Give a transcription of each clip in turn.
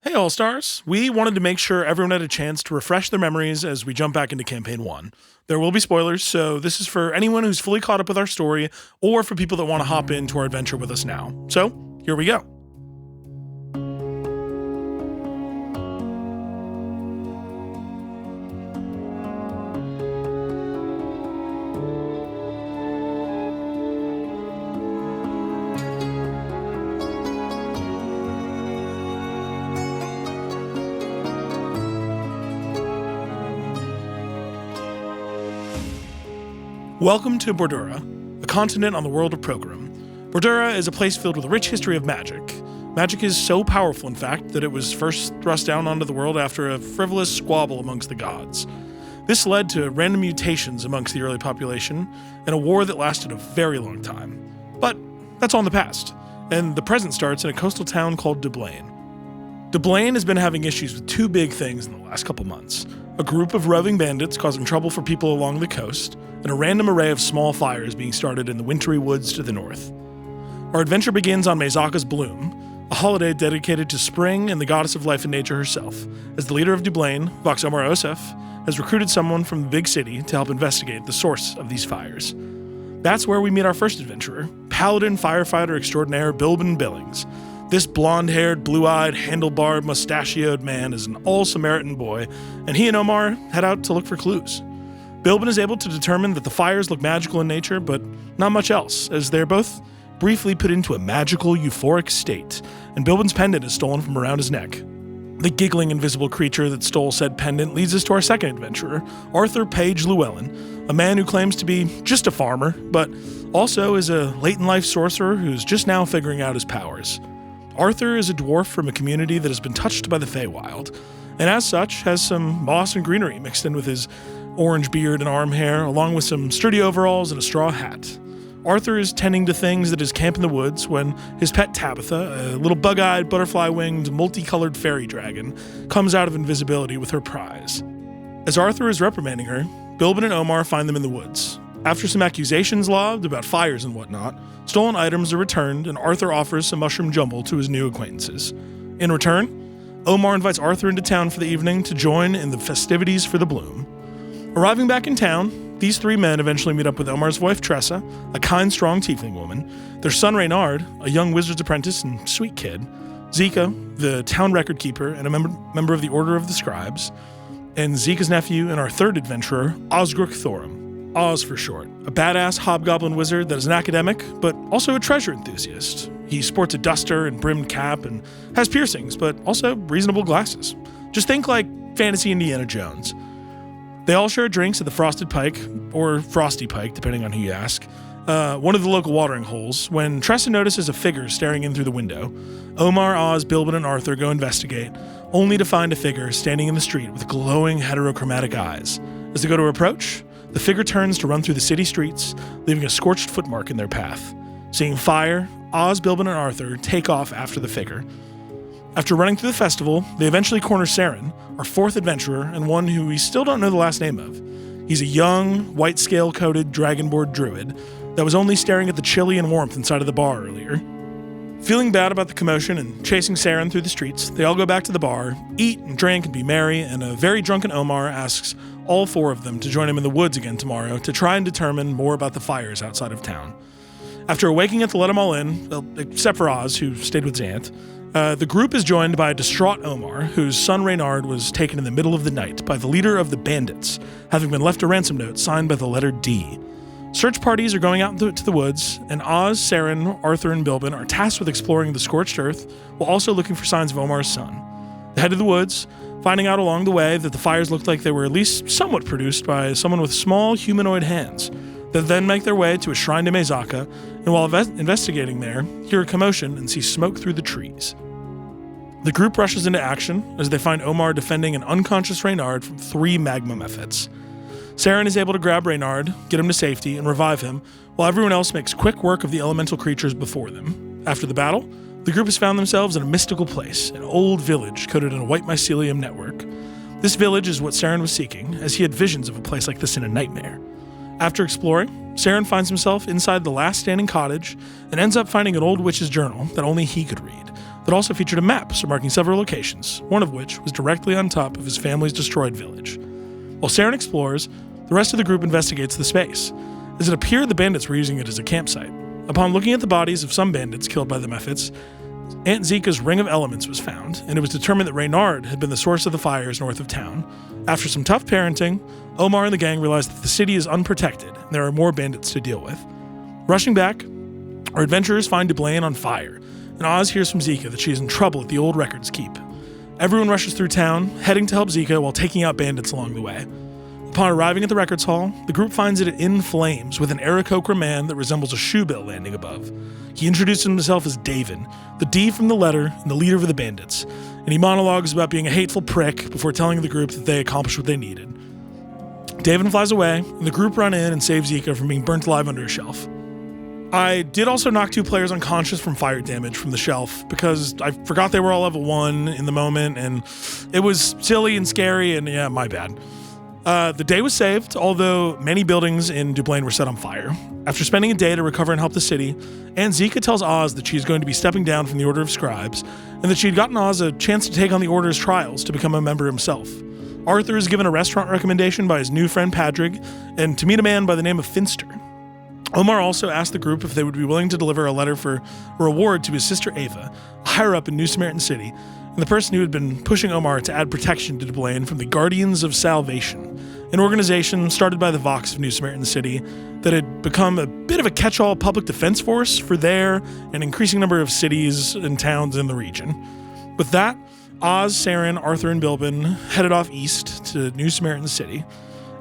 Hey All-Stars, we wanted to make sure everyone had a chance to refresh their memories as we jump back into Campaign 1. There will be spoilers, so this is for anyone who's fully caught up with our story, or for people that want to hop into our adventure with us now. So, here we go. Welcome to Bordura, a continent on the world of Program. Bordura is a place filled with a rich history of magic. Magic is so powerful, in fact, that it was first thrust down onto the world after a frivolous squabble amongst the gods. This led to random mutations amongst the early population, and a war that lasted a very long time. But that's all in the past, and the present starts in a coastal town called Dublin. Dublin has been having issues with two big things in the last couple months. A group of roving bandits causing trouble for people along the coast, and a random array of small fires being started in the wintry woods to the north. Our adventure begins on Mezaka's Bloom, a holiday dedicated to spring and the goddess of life and nature herself, as the leader of Dublin, Vox Omar Osef, has recruited someone from the big city to help investigate the source of these fires. That's where we meet our first adventurer, paladin firefighter extraordinaire Bilbin Billings. This blonde-haired, blue-eyed, handlebar, mustachioed man is an all-Samaritan boy, and he and Omar head out to look for clues. Bilbin is able to determine that the fires look magical in nature, but not much else, as they're both briefly put into a magical, euphoric state, and Bilbin's pendant is stolen from around his neck. The giggling invisible creature that stole said pendant leads us to our second adventurer, Arthur Page Llewellyn, a man who claims to be just a farmer, but also is a late-in-life sorcerer who's just now figuring out his powers. Arthur is a dwarf from a community that has been touched by the Feywild, and as such has some moss and greenery mixed in with his orange beard and arm hair, along with some sturdy overalls and a straw hat. Arthur is tending to things at his camp in the woods when his pet Tabitha, a little bug-eyed, butterfly-winged, multicolored fairy dragon, comes out of invisibility with her prize. As Arthur is reprimanding her, Bilbin and Omar find them in the woods. After some accusations lobbed about fires and whatnot, stolen items are returned and Arthur offers some mushroom jumble to his new acquaintances. In return, Omar invites Arthur into town for the evening to join in the festivities for the Bloom. Arriving back in town, these three men eventually meet up with Omar's wife Tressa, a kind, strong tiefling woman, their son Reynard, a young wizard's apprentice and sweet kid, Zika, the town record keeper and a member of the Order of the Scribes, and Zika's nephew and our third adventurer, Osgric Thorum. Oz for short, a badass hobgoblin wizard that is an academic, but also a treasure enthusiast. He sports a duster and brimmed cap and has piercings, but also reasonable glasses. Just think like fantasy Indiana Jones. They all share drinks at the Frosted Pike, or Frosty Pike, depending on who you ask, one of the local watering holes, when Tressa notices a figure staring in through the window. Omar, Oz, Bilbin, and Arthur go investigate, only to find a figure standing in the street with glowing heterochromatic eyes. As they go to approach, the figure turns to run through the city streets, leaving a scorched footmark in their path. Seeing fire, Oz, Bilbin, and Arthur take off after the figure. After running through the festival, they eventually corner Saren, our fourth adventurer, and one who we still don't know the last name of. He's a young, white scale-coated dragonborn druid that was only staring at the chili and warmth inside of the bar earlier. Feeling bad about the commotion and chasing Saren through the streets, they all go back to the bar, eat and drink and be merry, and a very drunken Omar asks all four of them to join him in the woods again tomorrow to try and determine more about the fires outside of town. After waking up to let them all in, well, except for Oz, who stayed with Xanth, the group is joined by a distraught Omar, whose son Reynard was taken in the middle of the night by the leader of the bandits, having been left a ransom note signed by the letter D. Search parties are going out into the woods, and Oz, Saren, Arthur, and Bilbin are tasked with exploring the scorched earth while also looking for signs of Omar's son. They head to the woods, finding out along the way that the fires looked like they were at least somewhat produced by someone with small humanoid hands. They then make their way to a shrine to Mezaka, and while investigating there, hear a commotion and see smoke through the trees. The group rushes into action as they find Omar defending an unconscious Reynard from 3 magma methods. Saren is able to grab Reynard, get him to safety, and revive him, while everyone else makes quick work of the elemental creatures before them. After the battle, the group has found themselves in a mystical place, an old village coated in a white mycelium network. This village is what Saren was seeking, as he had visions of a place like this in a nightmare. After exploring, Saren finds himself inside the last standing cottage and ends up finding an old witch's journal that only he could read, that also featured a map marking several locations, one of which was directly on top of his family's destroyed village. While Saren explores, the rest of the group investigates the space, as it appeared the bandits were using it as a campsite. Upon looking at the bodies of some bandits killed by the Mephits, Aunt Zika's Ring of Elements was found, and it was determined that Reynard had been the source of the fires north of town. After some tough parenting, Omar and the gang realized that the city is unprotected, and there are more bandits to deal with. Rushing back, our adventurers find Dublain on fire, and Oz hears from Zika that she is in trouble at the old Records Keep. Everyone rushes through town, heading to help Zika while taking out bandits along the way. Upon arriving at the records hall, the group finds it in flames with an Aarakocra man that resembles a shoebill landing above. He introduces himself as Davin, the D from the letter and the leader of the bandits, and he monologues about being a hateful prick before telling the group that they accomplished what they needed. Davin flies away, and the group run in and save Zika from being burnt alive under a shelf. I did also knock 2 players unconscious from fire damage from the shelf because I forgot they were all level 1 in the moment, and it was silly and scary, and yeah, my bad. The day was saved, although many buildings in Dublain were set on fire. After spending a day to recover and help the city, Aunt Zika tells Oz that she is going to be stepping down from the Order of Scribes, and that she had gotten Oz a chance to take on the Order's trials to become a member himself. Arthur is given a restaurant recommendation by his new friend Padrig, and to meet a man by the name of Finster. Omar also asked the group if they would be willing to deliver a letter for a reward to his sister Ava, a higher-up in New Samaritan City, and the person who had been pushing Omar to add protection to Dublain from the Guardians of Salvation, an organization started by the Vox of New Samaritan City that had become a bit of a catch-all public defense force for their an increasing number of cities and towns in the region. With that, Oz, Saren, Arthur, and Bilbin headed off east to New Samaritan City.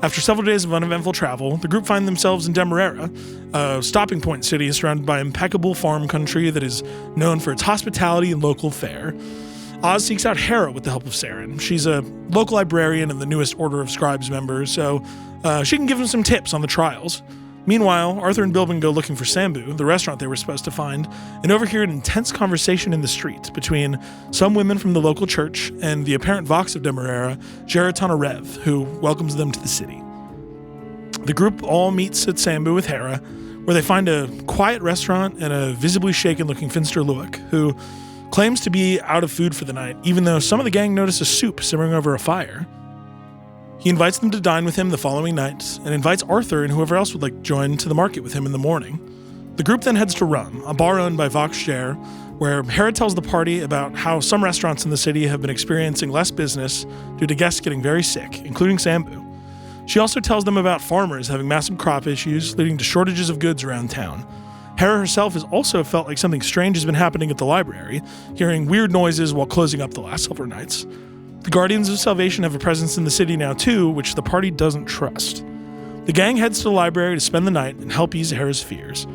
After several days of uneventful travel, the group find themselves in Demerara, a stopping point city surrounded by impeccable farm country that is known for its hospitality and local fare. Oz seeks out Hera with the help of Saren. She's a local librarian and the newest Order of Scribes member, so she can give him some tips on the trials. Meanwhile, Arthur and Bilbin go looking for Sambu, the restaurant they were supposed to find, and overhear an intense conversation in the street between some women from the local church and the apparent Vox of Demerara, Geratana Rev, who welcomes them to the city. The group all meets at Sambu with Hera, where they find a quiet restaurant and a visibly shaken-looking Finster Luik, who claims to be out of food for the night, even though some of the gang notice a soup simmering over a fire. He invites them to dine with him the following night, and invites Arthur and whoever else would like to join to the market with him in the morning. The group then heads to Rum, a bar owned by Vox Ger, where Hera tells the party about how some restaurants in the city have been experiencing less business due to guests getting very sick, including Sambu. She also tells them about farmers having massive crop issues, leading to shortages of goods around town. Hera herself has also felt like something strange has been happening at the library, hearing weird noises while closing up the last several nights. The Guardians of Salvation have a presence in the city now too, which the party doesn't trust. The gang heads to the library to spend the night and help ease Hera's fears.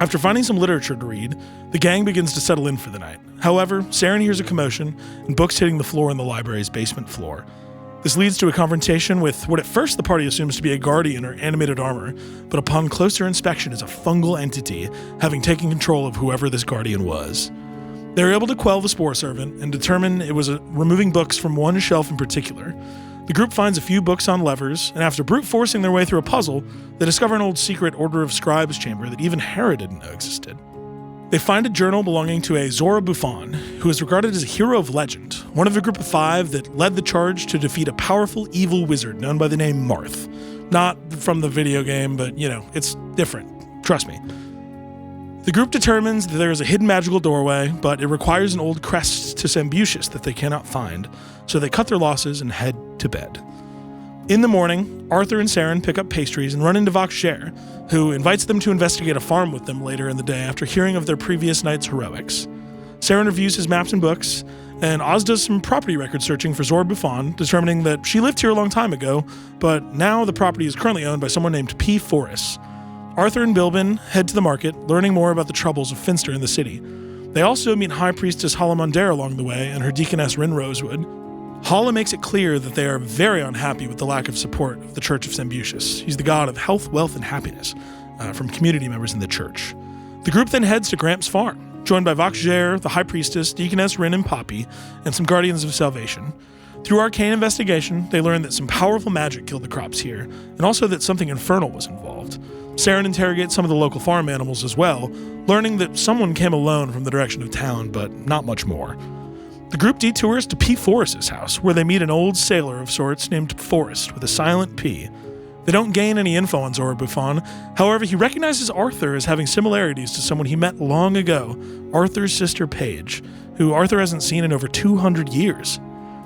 After finding some literature to read, the gang begins to settle in for the night. However, Saren hears a commotion and books hitting the floor on the library's basement floor. This leads to a confrontation with what at first the party assumes to be a guardian or animated armor, but upon closer inspection is a fungal entity having taken control of whoever this guardian was. They were able to quell the Spore Servant and determine it was removing books from one shelf in particular. The group finds a few books on levers, and after brute forcing their way through a puzzle, they discover an old secret Order of Scribes chamber that even Hera didn't know existed. They find a journal belonging to a Zora Buffon, who is regarded as a hero of legend, one of a group of 5 that led the charge to defeat a powerful evil wizard known by the name Marth. Not from the video game, but, it's different. Trust me. The group determines that there is a hidden magical doorway, but it requires an old crest to Sambucius that they cannot find, so they cut their losses and head to bed. In the morning, Arthur and Saren pick up pastries and run into Vox Ger, who invites them to investigate a farm with them later in the day after hearing of their previous night's heroics. Saren reviews his maps and books, and Oz does some property record searching for Zora Buffon, determining that she lived here a long time ago, but now the property is currently owned by someone named P. Forrest. Arthur and Bilbin head to the market, learning more about the troubles of Finster in the city. They also meet High Priestess Hala Mondare along the way and her Deaconess Rin Rosewood. Hala makes it clear that they are very unhappy with the lack of support of the Church of Sambucius. He's the god of health, wealth, and happiness from community members in the church. The group then heads to Gramps' farm, joined by Vox Ger, the High Priestess, Deaconess Rin and Poppy, and some Guardians of Salvation. Through arcane investigation, they learn that some powerful magic killed the crops here, and also that something infernal was involved. Saren interrogates some of the local farm animals as well, learning that someone came alone from the direction of town, but not much more. The group detours to P. Forrest's house, where they meet an old sailor of sorts named Forrest with a silent P. They don't gain any info on Zora Buffon, however he recognizes Arthur as having similarities to someone he met long ago, Arthur's sister Paige, who Arthur hasn't seen in over 200 years.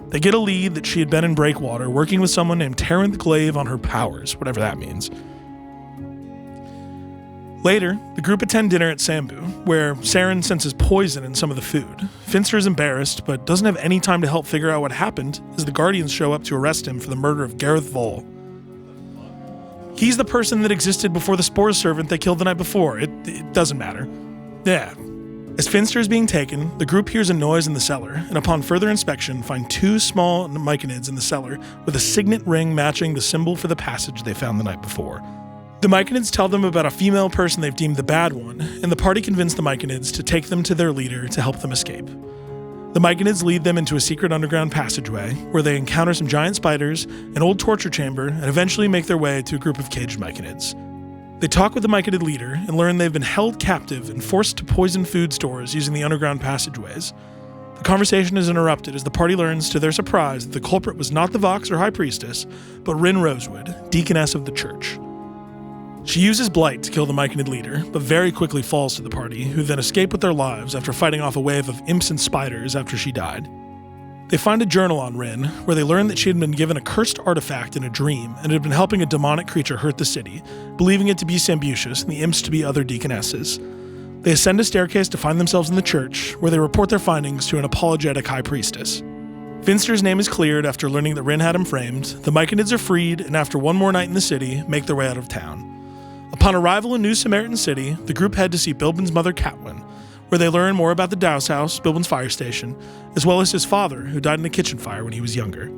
They get a lead that she had been in Breakwater working with someone named Terrence Glaive on her powers, whatever that means. Later, the group attend dinner at Sambu, where Saren senses poison in some of the food. Finster is embarrassed, but doesn't have any time to help figure out what happened as the Guardians show up to arrest him for the murder of Gareth Vole. He's the person that existed before the Spore servant they killed the night before. It doesn't matter. Yeah. As Finster is being taken, the group hears a noise in the cellar, and upon further inspection find 2 small myconids in the cellar with a signet ring matching the symbol for the passage they found the night before. The myconids tell them about a female person they've deemed the bad one, and the party convince the myconids to take them to their leader to help them escape. The myconids lead them into a secret underground passageway, where they encounter some giant spiders, an old torture chamber, and eventually make their way to a group of caged myconids. They talk with the myconid leader and learn they've been held captive and forced to poison food stores using the underground passageways. The conversation is interrupted as the party learns, to their surprise, that the culprit was not the Vox or High Priestess, but Rin Rosewood, deaconess of the church. She uses Blight to kill the myconid leader, but very quickly falls to the party, who then escape with their lives after fighting off a wave of imps and spiders after she died. They find a journal on Rin, where they learn that she had been given a cursed artifact in a dream and had been helping a demonic creature hurt the city, believing it to be Sambucius and the imps to be other deaconesses. They ascend a staircase to find themselves in the church, where they report their findings to an apologetic High Priestess. Finster's name is cleared after learning that Rin had him framed, the myconids are freed, and after one more night in the city, make their way out of town. Upon arrival in New Samaritan City, the group head to see Bilbin's mother Catwin, where they learn more about the Douse House, Bilbin's fire station, as well as his father, who died in a kitchen fire when he was younger.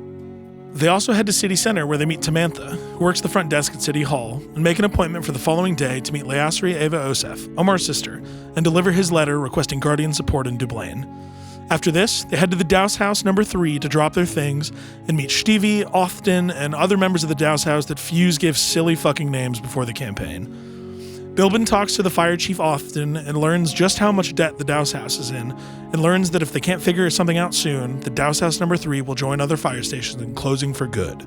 They also head to City Center, where they meet Tamantha, who works the front desk at City Hall, and make an appointment for the following day to meet Leasri Ava Osef, Omar's sister, and deliver his letter requesting Guardian support in Dublin. After this, they head to the Douse House number 3 to drop their things and meet Stevie, Often, and other members of the Douse House that Fuse gave silly fucking names before the campaign. Bilbin talks to the fire chief Often and learns just how much debt the Douse House is in, and learns that if they can't figure something out soon, the Douse House number 3 will join other fire stations in closing for good.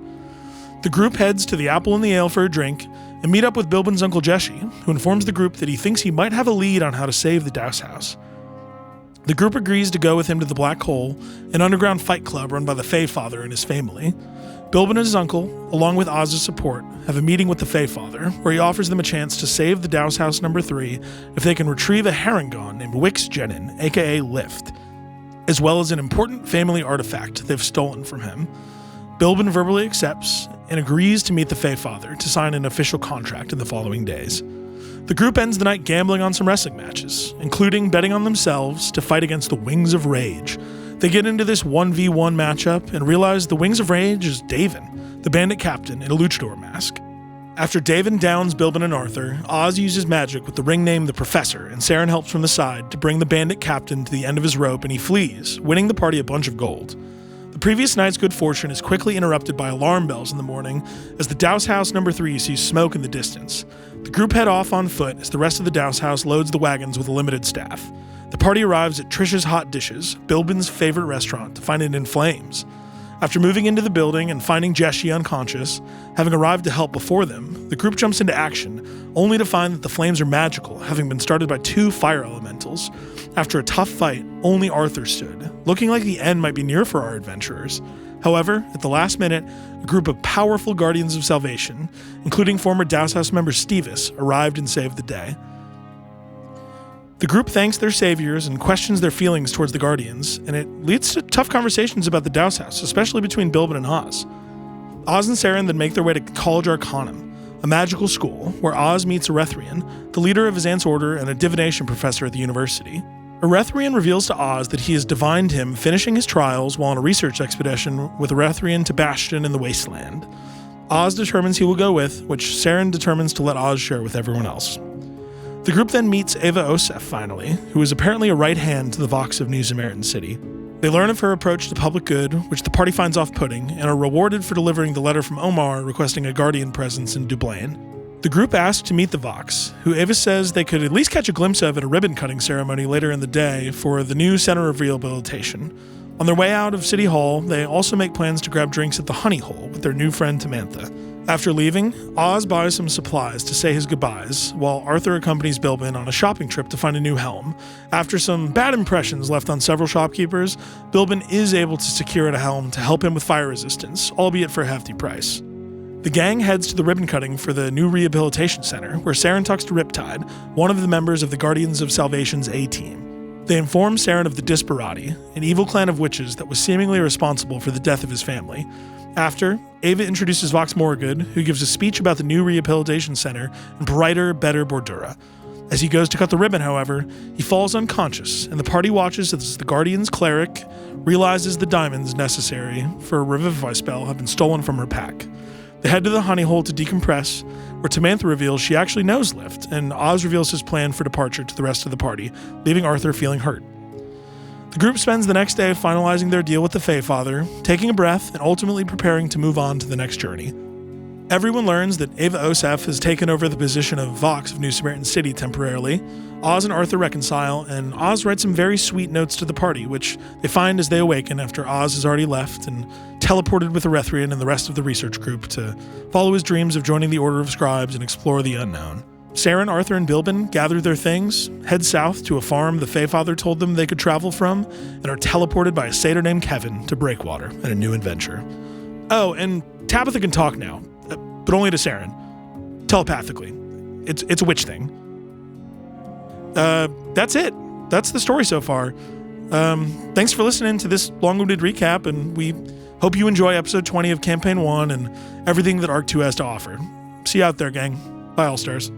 The group heads to the Apple and the Ale for a drink and meet up with Bilbin's uncle Jeshi, who informs the group that he thinks he might have a lead on how to save the Douse House. The group agrees to go with him to the Black Hole, an underground fight club run by the Fey Father and his family. Bilbin and his uncle, along with Oz's support, have a meeting with the Fey Father, where he offers them a chance to save the Douse House number 3 if they can retrieve a Harangon named Wix Jenin, aka Lift, as well as an important family artifact they've stolen from him. Bilbin verbally accepts and agrees to meet the Fey Father to sign an official contract in the following days. The group ends the night gambling on some wrestling matches, including betting on themselves to fight against the Wings of Rage. They get into this 1v1 matchup and realize the Wings of Rage is Davin, the bandit captain in a luchador mask. After Davin downs Bilbin and Arthur, Oz uses magic with the ring name The Professor, and Saren helps from the side to bring the bandit captain to the end of his rope, and he flees, winning the party a bunch of gold. The previous night's good fortune is quickly interrupted by alarm bells in the morning as the Douse House number 3 sees smoke in the distance. The group head off on foot as the rest of the Douse House loads the wagons with a limited staff. The party arrives at Trish's Hot Dishes, Bilbin's favorite restaurant, to find it in flames. After moving into the building and finding Jeshi unconscious, having arrived to help before them, the group jumps into action, only to find that the flames are magical, having been started by 2 fire elementals. After a tough fight, only Arthur stood, looking like the end might be near for our adventurers. However, at the last minute, a group of powerful Guardians of Salvation, including former Douse House member Stevis, arrived and saved the day. The group thanks their saviors and questions their feelings towards the Guardians, and it leads to tough conversations about the Douse House, especially between Bilbin and Oz. Oz and Saren then make their way to College Arcanum, a magical school where Oz meets Erethrian, the leader of his aunt's order and a divination professor at the university. Erethrian reveals to Oz that he has divined him finishing his trials while on a research expedition with Erethrian to Bastion in the Wasteland. Oz determines he will go with, which Saren determines to let Oz share with everyone else. The group then meets Ava Osef, finally, who is apparently a right hand to the Vox of New Samaritan City. They learn of her approach to public good, which the party finds off-putting, and are rewarded for delivering the letter from Omar requesting a Guardian presence in Dublin. The group asks to meet the Vox, who Ava says they could at least catch a glimpse of at a ribbon-cutting ceremony later in the day for the new Center of Rehabilitation. On their way out of City Hall, they also make plans to grab drinks at the Honey Hole with their new friend Tamantha. After leaving, Oz buys some supplies to say his goodbyes, while Arthur accompanies Bilbin on a shopping trip to find a new helm. After some bad impressions left on several shopkeepers, Bilbin is able to secure a helm to help him with fire resistance, albeit for a hefty price. The gang heads to the ribbon cutting for the new rehabilitation center, where Saren talks to Riptide, one of the members of the Guardians of Salvation's A-Team. They inform Saren of the Disparati, an evil clan of witches that was seemingly responsible for the death of his family. After, Ava introduces Vox Morgood, who gives a speech about the new rehabilitation center and brighter, better Bordura. As he goes to cut the ribbon, however, he falls unconscious, and the party watches as the Guardian's cleric realizes the diamonds necessary for a revivify spell have been stolen from her pack. They head to the Honey Hole to decompress, where Tamantha reveals she actually knows Lift, and Oz reveals his plan for departure to the rest of the party, leaving Arthur feeling hurt. The group spends the next day finalizing their deal with the Faefather, taking a breath, and ultimately preparing to move on to the next journey. Everyone learns that Ava Osef has taken over the position of Vox of New Samaritan City temporarily. Oz and Arthur reconcile, and Oz writes some very sweet notes to the party, which they find as they awaken after Oz has already left and teleported with Erethrian and the rest of the research group to follow his dreams of joining the Order of Scribes and explore the unknown. Saren, Arthur, and Bilbin gather their things, head south to a farm the Faefather told them they could travel from, and are teleported by a satyr named Kevin to Breakwater and a new adventure. Oh, and Tabitha can talk now, but only to Saren. Telepathically. It's a witch thing. That's it. That's the story so far. Thanks for listening to this long-winded recap, and we hope you enjoy episode 20 of Campaign 1 and everything that Arc 2 has to offer. See you out there, gang. Bye, All-Stars.